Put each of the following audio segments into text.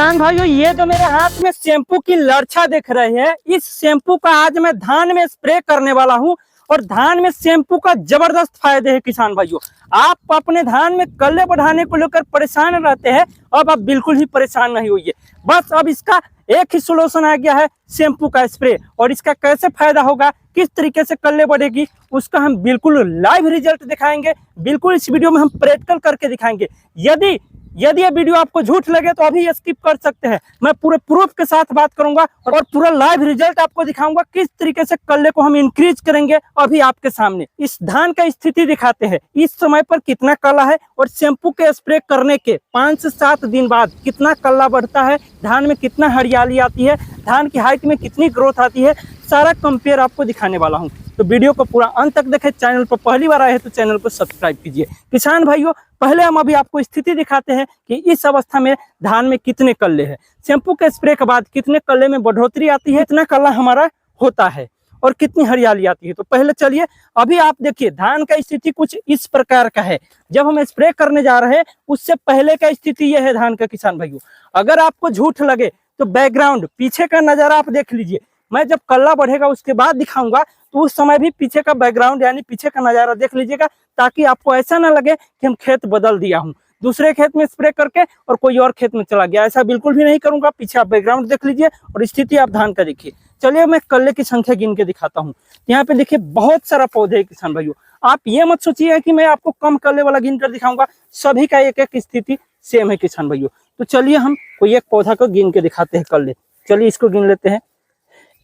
किसान भाइयों, ये जो मेरे हाथ में शैम्पू की लड़छा देख रहे हैं, इस शैम्पू का आज मैं धान में स्प्रे करने वाला हूं। और धान में शैम्पू का जबरदस्त फायदे है किसान भाइयों। आप अपने धान में कल्ले बढ़ाने को लेकर परेशान रहते हैं, अब आप बिल्कुल ही परेशान नहीं होइए। बस अब इसका एक ही सोल्यूशन आ गया है, शैम्पू का स्प्रे। और इसका कैसे फायदा होगा, किस तरीके से कल्ले बढ़ेगी, उसका हम बिल्कुल लाइव रिजल्ट दिखाएंगे। बिल्कुल इस वीडियो में हम प्रैक्टिकल करके दिखाएंगे। यदि ये वीडियो आपको झूठ लगे तो अभी स्किप कर सकते हैं। मैं पूरे प्रूफ के साथ बात करूंगा और पूरा लाइव रिजल्ट आपको दिखाऊंगा, किस तरीके से कल्ले को हम इंक्रीज करेंगे। अभी आपके सामने इस धान का स्थिति दिखाते हैं, इस समय पर कितना कल्ला है और शैम्पू के स्प्रे करने के 5 से 7 दिन बाद कितना कल्ला बढ़ता है, धान में कितना हरियाली आती है, धान की हाइट में कितनी ग्रोथ आती है, सारा कंपेयर आपको दिखाने वाला हूं। तो वीडियो को पूरा अंत तक देखें। चैनल पर पहली बार आए हैं तो चैनल को सब्सक्राइब कीजिए। किसान भाइयों, पहले हम अभी आपको स्थिति दिखाते हैं कि इस अवस्था में धान में कितने कल्ले हैं, शैम्पू के स्प्रे के बाद कितने कल्ले में बढ़ोतरी आती है, कितना कल्ला हमारा होता है और कितनी हरियाली आती है। तो पहले चलिए अभी आप देखिए, धान का स्थिति कुछ इस प्रकार का है। जब हम स्प्रे करने जा रहे हैं उससे पहले का स्थिति यह है धान का। किसान भाइयों, अगर आपको झूठ लगे तो बैकग्राउंड पीछे का नजारा आप देख लीजिए। मैं जब कल्ला बढ़ेगा उसके बाद दिखाऊंगा, तो उस समय भी पीछे का बैकग्राउंड यानी पीछे का नजारा देख लीजिएगा, ताकि आपको ऐसा ना लगे कि हम खेत बदल दिया हूं, दूसरे खेत में स्प्रे करके और कोई और खेत में चला गया। ऐसा बिल्कुल भी नहीं करूंगा। पीछे आप बैकग्राउंड देख लीजिए और स्थिति आप धान का देखिए। चलिए मैं कल्ले की संख्या गिन के दिखाता हूँ। यहाँ पे देखिए बहुत सारा पौधे है किसान भाइयों। आप ये मत सोचिए कि मैं आपको कम कल्ले वाला गिन कर दिखाऊंगा, सभी का एक एक स्थिति सेम है किसान भाइयों। तो चलिए हम कोई एक पौधा को गिन के दिखाते हैं कल्ले। चलिए इसको गिन लेते हैं।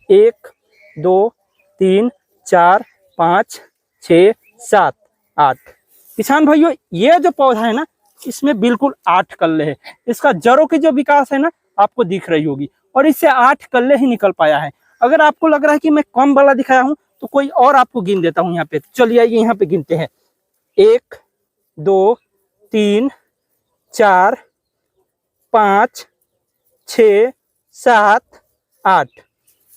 1 2 3 4 5 6 7 8। किसान भाइयों, ये जो पौधा है ना, इसमें बिल्कुल 8 कल्ले हैं। इसका जड़ों की जो विकास है ना, आपको दिख रही होगी, और इससे 8 कल्ले ही निकल पाया है। अगर आपको लग रहा है कि मैं कम वाला दिखाया हूं तो कोई और आपको गिन देता हूं यहाँ पे। चलिए यहाँ पे गिनते हैं। 1 2 3 4 5 6 7 8।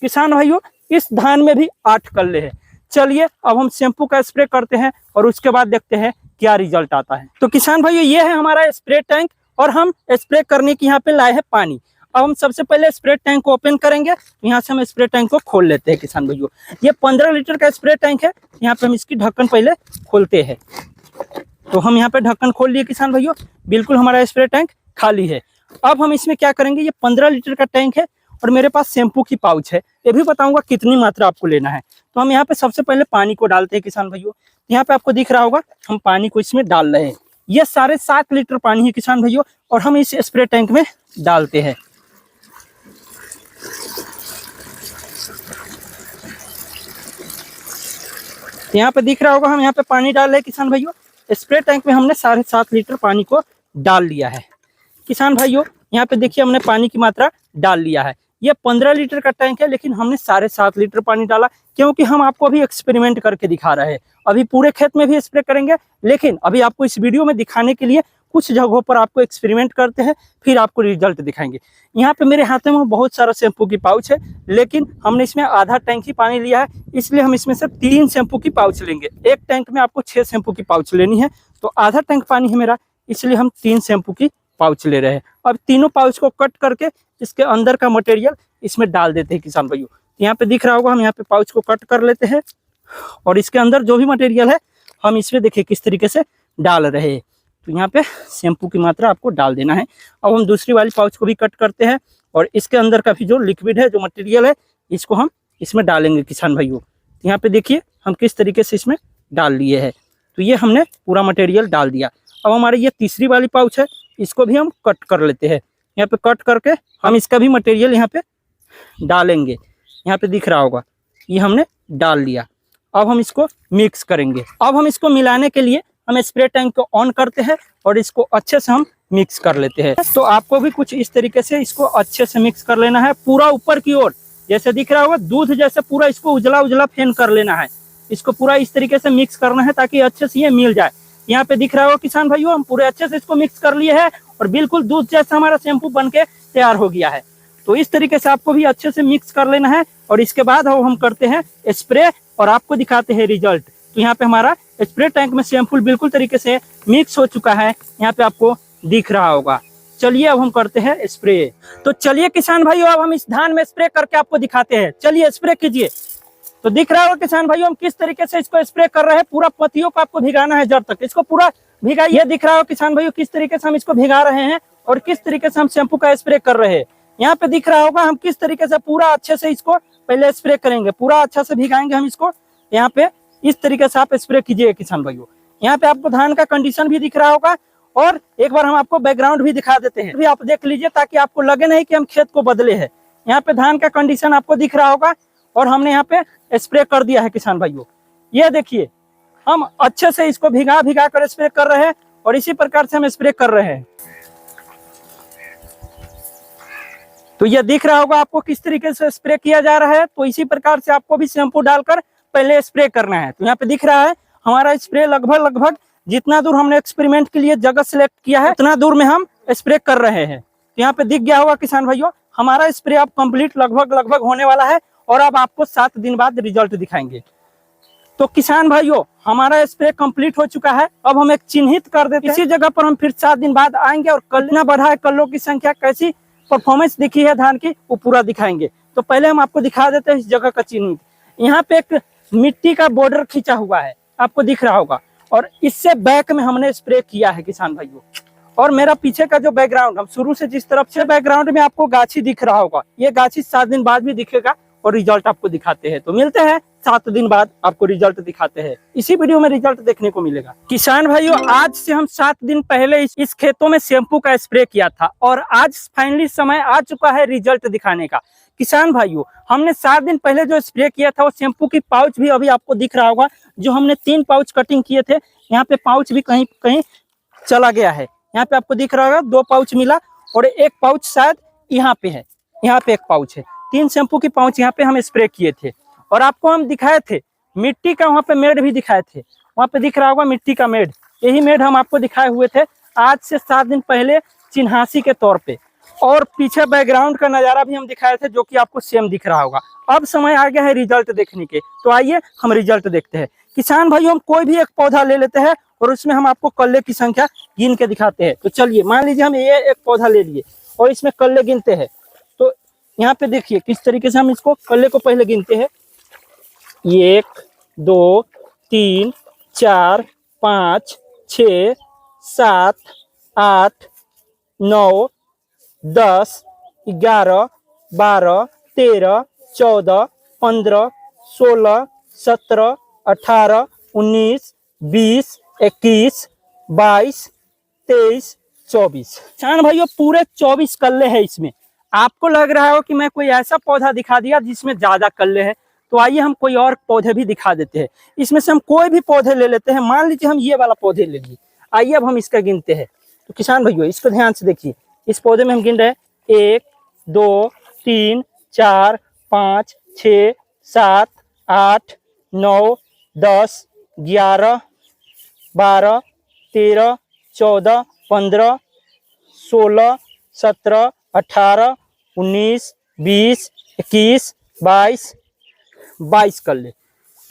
किसान भाइयों, इस धान में भी 8 कल्ले हैं। चलिए अब हम शैम्पू का स्प्रे करते हैं और उसके बाद देखते हैं क्या रिजल्ट आता है। तो किसान भाइयों, ये है हमारा स्प्रे टैंक और हम स्प्रे करने के यहाँ पे लाए हैं पानी। अब हम सबसे पहले स्प्रे टैंक को ओपन करेंगे। यहाँ से हम स्प्रे टैंक को खोल लेते हैं किसान भाइयों। ये 15 लीटर का स्प्रे टैंक है। यहाँ पे हम इसकी ढक्कन पहले खोलते हैं। तो हम यहाँ पे ढक्कन खोल लिए किसान भाइयों, बिल्कुल हमारा स्प्रे टैंक खाली है। अब हम इसमें क्या करेंगे, ये 15 लीटर का टैंक है और मेरे पास शैम्पू की पाउच है, ये भी बताऊंगा कितनी मात्रा आपको लेना है। तो हम यहाँ पे सबसे पहले पानी को डालते हैं किसान भाइयों। यहाँ पे आपको दिख रहा होगा, हम पानी को इसमें डाल रहे हैं। ये 7.5 लीटर पानी है किसान भाइयों, और हम इस स्प्रे टैंक में डालते हैं। यहाँ पे दिख रहा होगा, हम यहाँ पे पानी डाल रहे हैं किसान भाइयों। स्प्रे टैंक में हमने 7.5 लीटर पानी को डाल लिया है किसान भाइयों। यहाँ पे देखिए हमने पानी की मात्रा डाल लिया है। ये 15 लीटर का टैंक है, लेकिन हमने 7.5 लीटर पानी डाला, क्योंकि हम आपको अभी एक्सपेरिमेंट करके दिखा रहे हैं। अभी पूरे खेत में भी स्प्रे करेंगे, लेकिन अभी आपको इस वीडियो में दिखाने के लिए कुछ जगहों पर आपको एक्सपेरिमेंट करते हैं, फिर आपको रिजल्ट दिखाएंगे। यहाँ पे मेरे हाथ में बहुत सारा शैम्पू की पाउच है, लेकिन हमने इसमें आधा टैंक ही पानी लिया है, इसलिए हम इसमें से 3 शैम्पू की पाउच लेंगे। एक टैंक में आपको 6 शैम्पू की पाउच लेनी है, तो आधा टैंक पानी है मेरा, इसलिए हम 3 शैम्पू की पाउच ले रहे हैं। अब तीनों पाउच को कट करके इसके अंदर का मटेरियल इसमें डाल देते हैं किसान भाइयों। यहाँ पे दिख रहा होगा, हम यहाँ पे पाउच को कट कर लेते हैं और इसके अंदर जो भी मटेरियल है हम इसमें देखिए किस तरीके से डाल रहे हैं। तो यहाँ पे शैम्पू की मात्रा आपको डाल देना है। अब हम दूसरी वाली पाउच को भी कट करते हैं और इसके अंदर का भी जो लिक्विड है, जो मटेरियल है, इसको हम इसमें डालेंगे किसान भाइयों। यहाँ पे देखिए हम किस तरीके से इसमें डाल लिए है। तो ये हमने पूरा मटेरियल डाल दिया। अब हमारी ये तीसरी वाली पाउच है, इसको भी हम कट कर लेते हैं। यहाँ पे कट करके हम इसका भी मटेरियल यहाँ पे डालेंगे। यहाँ पे दिख रहा होगा, ये हमने डाल लिया। अब हम इसको मिक्स करेंगे। अब हम इसको मिलाने के लिए हम स्प्रे टैंक को ऑन करते हैं और इसको अच्छे से हम मिक्स कर लेते हैं। तो आपको भी कुछ इस तरीके से इसको अच्छे से मिक्स कर लेना है, पूरा ऊपर की ओर, जैसे दिख रहा होगा दूध जैसे पूरा इसको उजला उजला फेन कर लेना है। इसको पूरा इस तरीके से मिक्स करना है ताकि अच्छे से ये मिल जाए। यहाँ पे दिख रहा होगा किसान भाइयों, हम पूरे अच्छे से इसको मिक्स कर लिए हैं और बिल्कुल दूध जैसा हमारा शैम्पू बनके तैयार हो गया है। तो इस तरीके से आपको भी अच्छे से मिक्स कर लेना है और इसके बाद हम करते हैं स्प्रे और आपको दिखाते हैं रिजल्ट। तो यहाँ पे हमारा स्प्रे टैंक में शैम्पू बिल्कुल तरीके से मिक्स हो चुका है, यहाँ पे आपको दिख रहा होगा। चलिए अब हम करते हैं स्प्रे। तो चलिए किसान भाइयों, अब हम इस धान में स्प्रे करके आपको दिखाते हैं। चलिए स्प्रे कीजिए। तो दिख रहा होगा किसान भाइयों हम किस तरीके से इसको स्प्रे कर रहे हैं। पूरा पत्तियों को आपको भिगाना है जड़ तक, इसको पूरा भिगाइए। ये दिख रहा होगा किसान भाइयों किस तरीके से हम इसको भिगा रहे हैं और किस तरीके से हम शैम्पू का स्प्रे कर रहे हैं। यहाँ पे दिख रहा होगा हम किस तरीके से पूरा अच्छे से इसको पहले स्प्रे करेंगे, पूरा अच्छा से भिगाएंगे हम इसको। यहाँ पे इस तरीके से आप स्प्रे कीजिए किसान भाइयों। यहाँ पे आपको धान का कंडीशन भी दिख रहा होगा और एक बार हम आपको बैकग्राउंड भी दिखा देते हैं, भी आप देख लीजिए ताकि आपको लगे नहीं कि हम खेत को बदले हैं। यहाँ पे धान का कंडीशन आपको दिख रहा होगा और हमने यहाँ पे स्प्रे कर दिया है किसान भाइयों। ये देखिए हम अच्छे से इसको भिगा भिगा कर स्प्रे कर रहे हैं और इसी प्रकार से हम स्प्रे कर रहे हैं। तो ये दिख रहा होगा आपको किस तरीके से स्प्रे किया जा रहा है। तो इसी प्रकार से आपको भी शैम्पू डालकर पहले स्प्रे करना है। तो यहाँ पे दिख रहा है हमारा स्प्रे लगभग जितना दूर हमने एक्सपेरिमेंट के लिए जगह सिलेक्ट किया है उतना दूर में हम स्प्रे कर रहे हैं। तो यहाँ पे दिख गया होगा किसान भाइयों हमारा स्प्रे अब कंप्लीट लगभग होने वाला है और अब आपको 7 दिन बाद रिजल्ट दिखाएंगे। तो किसान भाइयों हमारा स्प्रे कंप्लीट हो चुका है। अब हम एक चिन्हित कर देते हैं। इसी जगह पर हम फिर 7 दिन बाद आएंगे और कितना बढ़ा है, कल्लों की संख्या, कैसी परफॉर्मेंस दिखी है धान की, वो पूरा दिखाएंगे। तो पहले हम आपको दिखा देते हैं इस जगह का चिन्हित। यहाँ पे एक मिट्टी का बॉर्डर खींचा हुआ है, आपको दिख रहा होगा, और इससे बैक में हमने स्प्रे किया है किसान भाइयों। और मेरा पीछे का जो बैकग्राउंड, हम शुरू से जिस तरफ से बैकग्राउंड में आपको गाछी दिख रहा होगा, ये गाछी 7 दिन बाद भी दिखेगा और रिजल्ट आपको दिखाते हैं। तो मिलते हैं 7 दिन बाद, आपको रिजल्ट दिखाते हैं। इसी वीडियो में रिजल्ट देखने को मिलेगा। किसान भाइयों आज से हम 7 दिन पहले इस खेतों में शैम्पू का स्प्रे किया था और आज फाइनली समय आ चुका है रिजल्ट दिखाने का। किसान भाइयों हमने 7 दिन पहले जो स्प्रे किया था वो शैम्पू की पाउच भी अभी आपको दिख रहा होगा। जो हमने 3 पाउच कटिंग किए थे, यहाँ पे पाउच भी कहीं कहीं चला गया है। यहाँ पे आपको दिख रहा होगा 2 पाउच मिला और 1 पाउच शायद यहाँ पे है, यहाँ पे 1 पाउच है। 3 शैम्पू की पाउच यहाँ पे हम स्प्रे किए थे और आपको हम दिखाए थे मिट्टी का वहाँ पे मेड भी दिखाए थे। वहाँ पे दिख रहा होगा मिट्टी का मेड, यही मेड हम आपको दिखाए हुए थे आज से 7 दिन पहले चिन्हासी के तौर पे। और पीछे बैकग्राउंड का नजारा भी हम दिखाए थे जो कि आपको सेम दिख रहा होगा। अब समय आ गया है रिजल्ट देखने के, तो आइए हम रिजल्ट देखते हैं। किसान भाइयों हम कोई भी एक पौधा ले लेते हैं और उसमें हम आपको कल्ले की संख्या गिन के दिखाते हैं। तो चलिए मान लीजिए हम ये एक पौधा ले लिए और इसमें कल्ले गिनते हैं। तो यहाँ पे देखिए किस तरीके से हम इसको कल्ले को पहले गिनते हैं। 1 2 3 4 5 6 7 8 9 10 11 12 13 14 15 16 17 18 19 20 21 22 23 24। किसान भाइयों पूरे 24 कल्ले हैं इसमें। आपको लग रहा हो कि मैं कोई ऐसा पौधा दिखा दिया जिसमें ज्यादा कल्ले हैं, तो आइए हम कोई और पौधे भी दिखा देते हैं। इसमें से हम कोई भी पौधे ले लेते हैं। मान लीजिए हम ये वाला पौधे ले लिए। आइए अब हम इसका गिनते हैं। तो किसान भाइयों इसको ध्यान से देखिए, इस पौधे में हम गिन रहे हैं 1 2 3 4 5 6 7 8 9 10 11 12 13 14 15 16 17 18 19 20 21 22 कल्ले।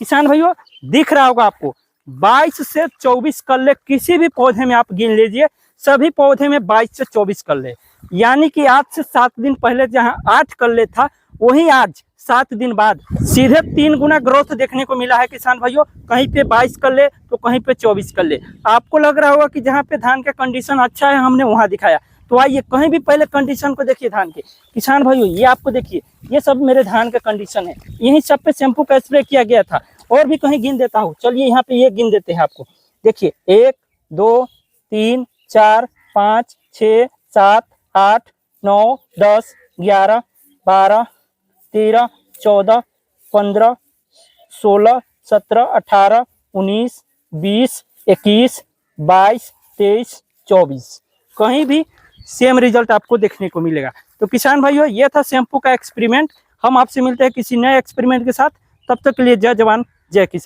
किसान भाइयों दिख रहा होगा आपको 22 से 24 कल्ले किसी भी पौधे में आप गिन लीजिए, सभी पौधे में 22 से 24 कल्ले। यानी कि आज से 7 दिन पहले जहां 8 कल्ले था वही आज 7 दिन बाद सीधे 3 गुना ग्रोथ देखने को मिला है किसान भाइयों। कहीं पे 22 कल्ले तो कहीं पे 24 कल्ले। आपको लग रहा होगा कि जहाँ पे धान का कंडीशन अच्छा है हमने वहां दिखाया। तो आइए कहीं भी पहले कंडीशन को देखिए धान के। किसान भाइयों ये आपको देखिए, ये सब मेरे धान का कंडीशन है। यही सब पे शैम्पू का स्प्रे किया गया था। और भी कहीं गिन देता हूँ, चलिए यहाँ पे ये गिन देते हैं आपको। देखिए 1 2 3 4 5 6 7 8 9 10 11 12 13 14 15 16 17 18 19 20 21 22 23 24 कहीं भी सेम रिजल्ट आपको देखने को मिलेगा। तो किसान भाइयों ये था शैम्पू का एक्सपेरिमेंट। हम आपसे मिलते हैं किसी नए एक्सपेरिमेंट के साथ। तब तक के लिए जय जवान जय किसान।